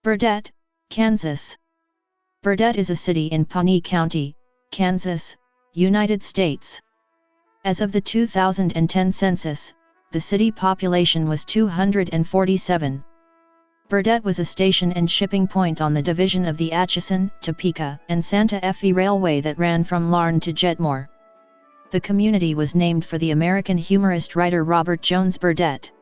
Burdett, Kansas. Burdett is a city in Pawnee County, Kansas, United States. As of the 2010 census, the city population was 247. Burdett was a station and shipping point on the division of the Atchison, Topeka, and Santa Fe Railway that ran from Larne to Jetmore. The community was named for the American humorist writer Robert Jones Burdett.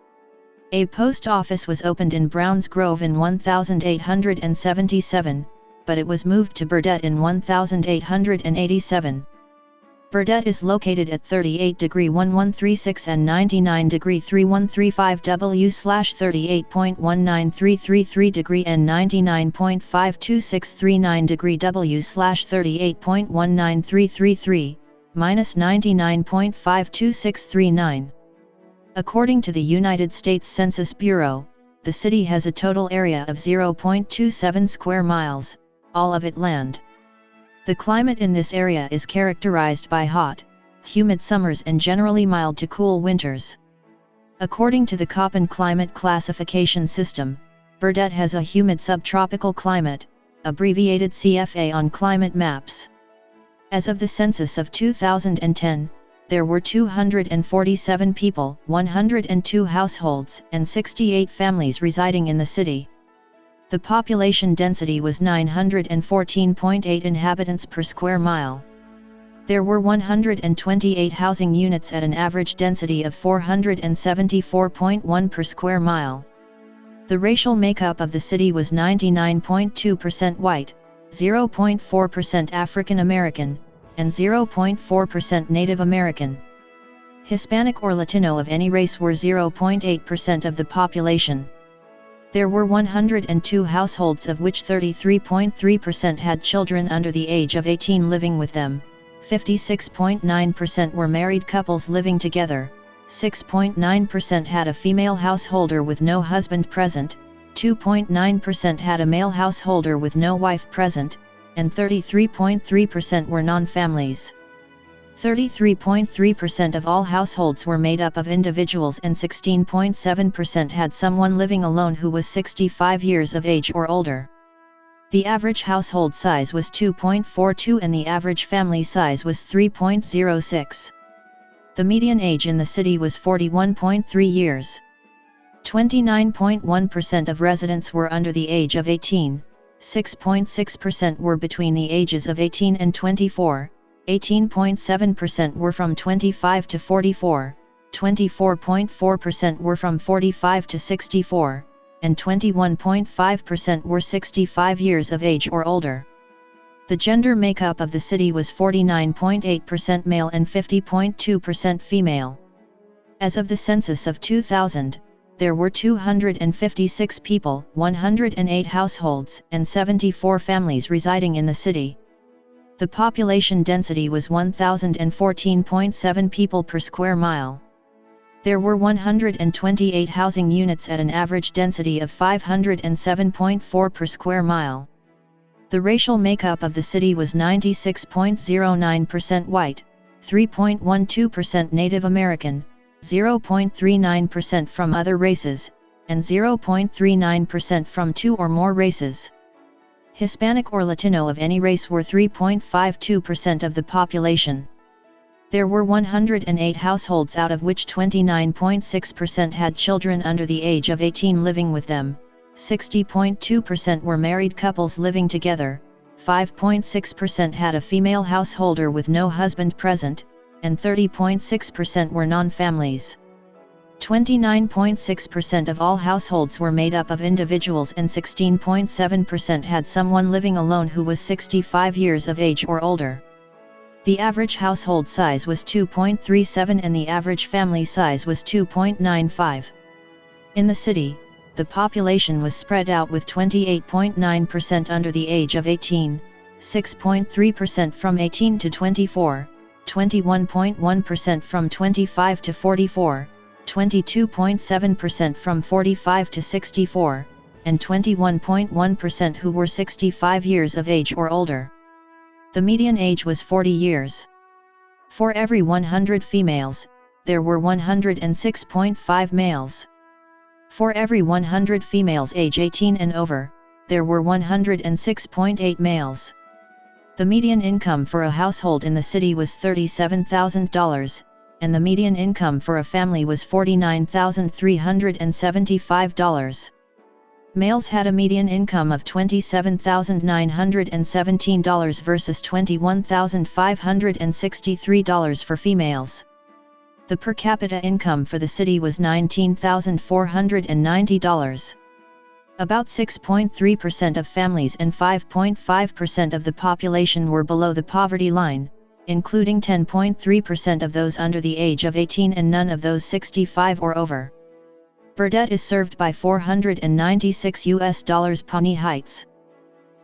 A post office was opened in Browns Grove in 1877, but it was moved to Burdett in 1887. Burdett is located at 38°1136 and 99°3135 W/38.19333° and 99.52639° W/38.19333, -99.52639. According to the United States Census Bureau, the city has a total area of 0.27 square miles, all of it land. The climate in this area is characterized by hot, humid summers and generally mild to cool winters. According to the Köppen climate classification system, Burdett has a humid subtropical climate, abbreviated CFA on climate maps. As of the census of 2010, there were 247 people, 102 households, and 68 families residing in the city. The population density was 914.8 inhabitants per square mile. There were 128 housing units at an average density of 474.1 per square mile. The racial makeup of the city was 99.2% white, 0.4% African American, and 0.4% Native American. Hispanic or Latino of any race were 0.8% of the population. There were 102 households of which 33.3% had children under the age of 18 living with them, 56.9% were married couples living together, 6.9% had a female householder with no husband present, 2.9% had a male householder with no wife present, and 33.3% were non-families. 33.3% of all households were made up of individuals and 16.7% had someone living alone who was 65 years of age or older. The average household size was 2.42 and the average family size was 3.06. The median age in the city was 41.3 years. 29.1% of residents were under the age of 18. 6.6% were between the ages of 18 and 24, 18.7% were from 25 to 44, 24.4% were from 45 to 64, and 21.5% were 65 years of age or older. The gender makeup of the city was 49.8% male and 50.2% female. As of the census of 2000, there were 256 people, 108 households, and 74 families residing in the city. The population density was 1,014.7 people per square mile. There were 128 housing units at an average density of 507.4 per square mile. The racial makeup of the city was 96.09% white, 3.12% Native American, 0.39% from other races, and 0.39% from two or more races. Hispanic or Latino of any race were 3.52% of the population. There were 108 households out of which 29.6% had children under the age of 18 living with them, 60.2% were married couples living together, 5.6% had a female householder with no husband present, and 30.6% were non-families. 29.6% of all households were made up of individuals and 16.7% had someone living alone who was 65 years of age or older. The average household size was 2.37 and the average family size was 2.95. In the city, the population was spread out with 28.9% under the age of 18, 6.3% from 18 to 24, 21.1% from 25 to 44, 22.7% from 45 to 64, and 21.1% who were 65 years of age or older. The median age was 40 years. For every 100 females, there were 106.5 males. For every 100 females age 18 and over, there were 106.8 males. The median income for a household in the city was $37,000, and the median income for a family was $49,375. Males had a median income of $27,917 versus $21,563 for females. The per capita income for the city was $19,490. About 6.3% of families and 5.5% of the population were below the poverty line, including 10.3% of those under the age of 18 and none of those 65 or over. Burdett is served by $496 Pawnee Heights.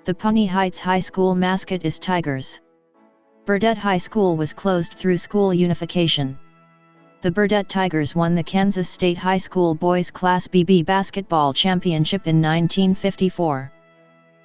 The Pawnee Heights High School mascot is Tigers. Burdett High School was closed through school unification. The Burdett Tigers won the Kansas State High School Boys Class BB Basketball Championship in 1954.